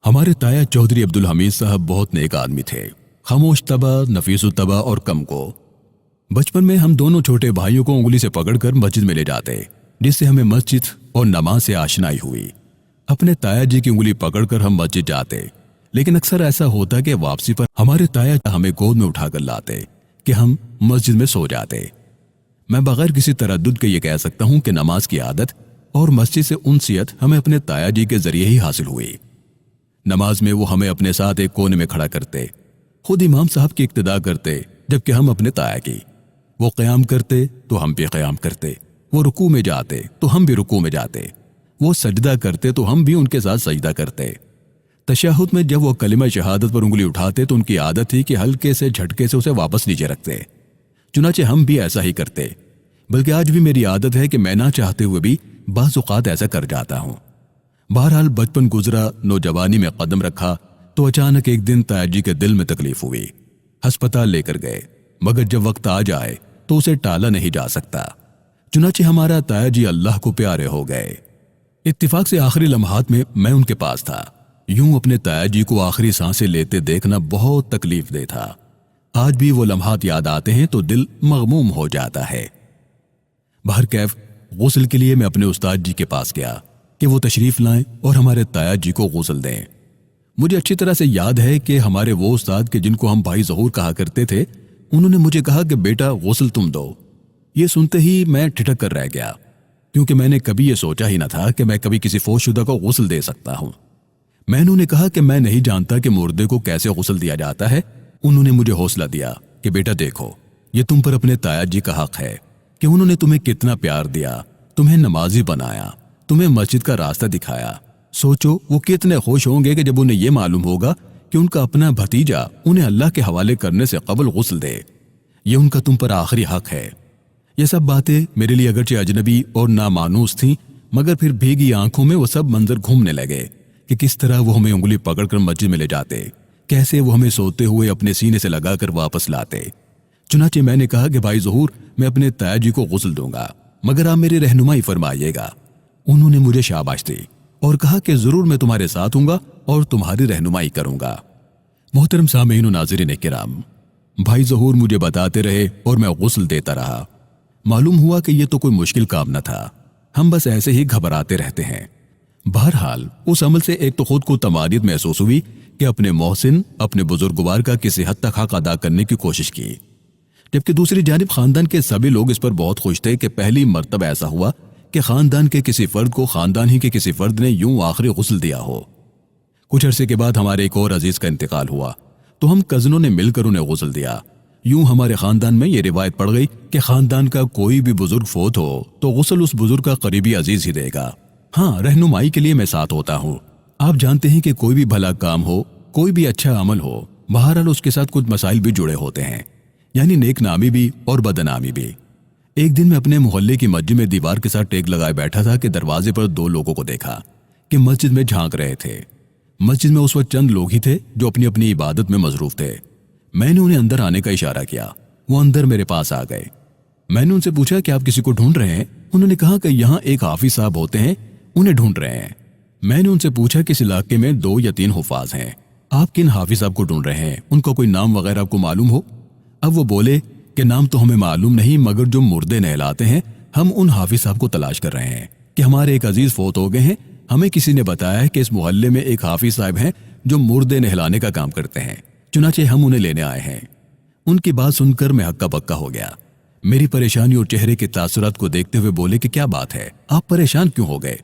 ہمارے تایا چودھری عبدالحمید صاحب بہت نیک آدمی تھے، خاموش طبع، نفیس الطبع اور کم کو۔ بچپن میں ہم دونوں چھوٹے بھائیوں کو انگلی سے پکڑ کر مسجد میں لے جاتے، جس سے ہمیں مسجد اور نماز سے آشنائی ہوئی۔ اپنے تایا جی کی انگلی پکڑ کر ہم مسجد جاتے، لیکن اکثر ایسا ہوتا کہ واپسی پر ہمارے تایا ہمیں گود میں اٹھا کر لاتے کہ ہم مسجد میں سو جاتے۔ میں بغیر کسی تردد کے یہ کہہ سکتا ہوں کہ نماز کی عادت اور مسجد سے انسیت ہمیں اپنے تایا جی کے ذریعے ہی حاصل ہوئی۔ نماز میں وہ ہمیں اپنے ساتھ ایک کونے میں کھڑا کرتے، خود امام صاحب کی اقتداء کرتے، جبکہ ہم اپنے تایا کی۔ وہ قیام کرتے تو ہم بھی قیام کرتے، وہ رکوع میں جاتے تو ہم بھی رکوع میں جاتے، وہ سجدہ کرتے تو ہم بھی ان کے ساتھ سجدہ کرتے۔ تشہد میں جب وہ کلمہ شہادت پر انگلی اٹھاتے تو ان کی عادت تھی کہ ہلکے سے جھٹکے سے اسے واپس نیچے رکھتے، چنانچہ ہم بھی ایسا ہی کرتے، بلکہ آج بھی میری عادت ہے کہ میں نہ چاہتے ہوئے بھی بعض اوقات ایسا کر جاتا ہوں۔ بہرحال بچپن گزرا، نوجوانی میں قدم رکھا تو اچانک ایک دن تایا جی کے دل میں تکلیف ہوئی۔ ہسپتال لے کر گئے، مگر جب وقت آ جائے تو اسے ٹالا نہیں جا سکتا، چنانچہ ہمارا تایا جی اللہ کو پیارے ہو گئے۔ اتفاق سے آخری لمحات میں ان کے پاس تھا۔ یوں اپنے تایا جی کو آخری سانسیں لیتے دیکھنا بہت تکلیف دہ تھا۔ آج بھی وہ لمحات یاد آتے ہیں تو دل مغموم ہو جاتا ہے۔ بہرکیف غسل کے لیے میں اپنے استاد جی کے پاس گیا کہ وہ تشریف لائیں اور ہمارے تایا جی کو غسل دیں۔ مجھے اچھی طرح سے یاد ہے کہ ہمارے وہ استاد کے جن کو ہم بھائی ظہور کہا کرتے تھے، انہوں نے مجھے کہا کہ بیٹا غسل تم دو۔ یہ سنتے ہی میں ٹھٹک کر رہ گیا، کیونکہ میں نے کبھی یہ سوچا ہی نہ تھا کہ میں کبھی کسی فوت شدہ کو غسل دے سکتا ہوں۔ میں نے انہیں کہا کہ میں نہیں جانتا کہ مردے کو کیسے غسل دیا جاتا ہے۔ انہوں نے مجھے حوصلہ دیا کہ بیٹا دیکھو، یہ تم پر اپنے تایا جی کا حق ہے کہ انہوں نے تمہیں کتنا پیار دیا، تمہیں نمازی بنایا، تمہیں مسجد کا راستہ دکھایا۔ سوچو وہ کتنے خوش ہوں گے کہ جب انہیں یہ معلوم ہوگا کہ ان کا اپنا بھتیجا انہیں اللہ کے حوالے کرنے سے قبل غسل دے۔ یہ ان کا تم پر آخری حق ہے۔ یہ سب باتیں میرے لیے اگرچہ اجنبی اور نامانوس تھیں، مگر پھر بھیگی آنکھوں میں وہ سب منظر گھومنے لگے کہ کس طرح وہ ہمیں انگلی پکڑ کر مسجد میں لے جاتے، کیسے وہ ہمیں سوتے ہوئے اپنے سینے سے لگا کر واپس لاتے۔ چنانچہ میں نے کہا کہ بھائی ظہور، میں اپنے تایا جی کو غسل دوں گا، مگر آپ میری رہنمائی فرمائیے گا۔ انہوں نے مجھے شاباش دی اور کہا کہ ضرور میں تمہارے ساتھ ہوں گا اور تمہاری رہنمائی کروں گا۔ محترم سامعین و ناظرین کرام، بھائی ظہور مجھے بتاتے رہے اور میں غسل دیتا رہا۔ معلوم ہوا کہ یہ تو کوئی مشکل کام نہ تھا، ہم بس ایسے ہی گھبراتے رہتے ہیں۔ بہرحال اس عمل سے ایک تو خود کو تمادید محسوس ہوئی کہ اپنے محسن، اپنے بزرگوار کا کسی حد تک حق ادا کرنے کی کوشش کی، جبکہ دوسری جانب خاندان کے سبھی لوگ اس پر بہت خوش تھے کہ پہلی مرتبہ ایسا ہوا کہ خاندان کے کسی فرد کو خاندان ہی کے کسی فرد نے یوں آخری غسل دیا ہو۔ کچھ عرصے کے بعد ہمارے ایک اور عزیز کا انتقال ہوا تو ہم کزنوں نے مل کر انہیں غسل دیا۔ یوں ہمارے خاندان میں یہ روایت پڑ گئی کہ خاندان کا کوئی بھی بزرگ فوت ہو تو غسل اس بزرگ کا قریبی عزیز ہی دے گا۔ ہاں، رہنمائی کے لیے میں ساتھ ہوتا ہوں۔ آپ جانتے ہیں کہ کوئی بھی بھلا کام ہو، کوئی بھی اچھا عمل ہو، بہرحال اس کے ساتھ کچھ مسائل بھی جڑے ہوتے ہیں، یعنی نیک نامی بھی اور بدنامی بھی۔ ایک دن میں اپنے محلے کی مسجد میں دیوار کے ساتھ ٹیک لگائے بیٹھا تھا کہ دروازے پر دو لوگوں کو دیکھا کہ مسجد میں جھانک رہے تھے۔ مسجد میں اس وقت چند لوگ ہی تھے جو اپنی اپنی عبادت میں مصروف تھے۔ میں نے انہیں اندر آنے کا اشارہ کیا، وہ اندر میرے پاس آ گئے۔ میں نے ان سے پوچھا کہ آپ کسی کو ڈھونڈ رہے ہیں؟ انہوں نے کہا کہ یہاں ایک حافظ صاحب ہوتے ہیں، انہیں ڈھونڈ رہے ہیں۔ میں نے ان سے پوچھا کہ اس علاقے میں 2 یا 3 حفاظ ہیں، آپ کن حافظ صاحب کو ڈھونڈ رہے ہیں؟ ان کا کوئی نام وغیرہ آپ کو معلوم ہو؟ اب وہ بولے کہ نام تو ہمیں معلوم نہیں، مگر جو مردے نہلاتے ہیں ہم ان حافظ صاحب کو تلاش کر رہے ہیں کہ ہمارے ایک عزیز فوت ہو گئے ہیں۔ ہمیں کسی نے بتایا ہے کہ اس محلے میں ایک حافظ صاحب ہیں جو مردے نہلانے کا کام کرتے ہیں، چنانچہ ہم انہیں لینے آئے ہیں۔ ان کی بات سن کر میں ہکا بکا ہو گیا۔ میری پریشانی اور چہرے کے تاثرات کو دیکھتے ہوئے بولے کہ کیا بات ہے، آپ پریشان کیوں ہو گئے؟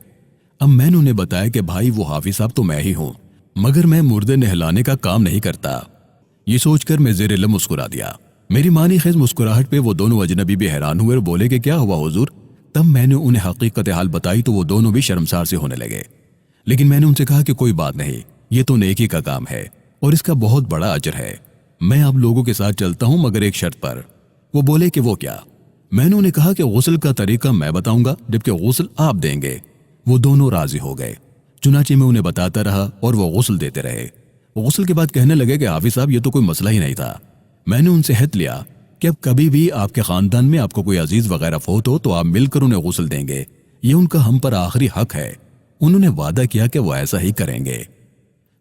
اب میں نے انہیں بتایا کہ بھائی وہ حافظ صاحب تو میں ہی ہوں، مگر میں مردے نہلانے کا کام نہیں کرتا۔ یہ سوچ کر میں زیر لب مسکرا دیا۔ میری معنی خیز مسکراہٹ پہ وہ دونوں اجنبی بھی حیران ہوئے اور بولے کہ کیا ہوا حضور؟ تب میں نے انہیں حقیقت حال بتائی تو وہ دونوں بھی شرمسار سے ہونے لگے، لیکن میں نے ان سے کہا کہ کوئی بات نہیں، یہ تو نیکی کا کام ہے اور اس کا بہت بڑا اجر ہے۔ میں آپ لوگوں کے ساتھ چلتا ہوں مگر ایک شرط پر۔ وہ بولے کہ وہ کیا؟ میں نے انہیں کہا کہ غسل کا طریقہ میں بتاؤں گا جبکہ غسل آپ دیں گے۔ وہ دونوں راضی ہو گئے، چنانچہ میں انہیں بتاتا رہا اور وہ غسل دیتے رہے۔ غسل کے بعد کہنے لگے کہ حافظ صاحب یہ تو کوئی مسئلہ ہی نہیں تھا۔ میں نے ان سے عہد لیا کہ اب کبھی بھی آپ کے خاندان میں آپ کو کوئی عزیز وغیرہ فوت ہو تو آپ مل کر انہیں غسل دیں گے، یہ ان کا ہم پر آخری حق ہے۔ انہوں نے وعدہ کیا کہ وہ ایسا ہی کریں گے۔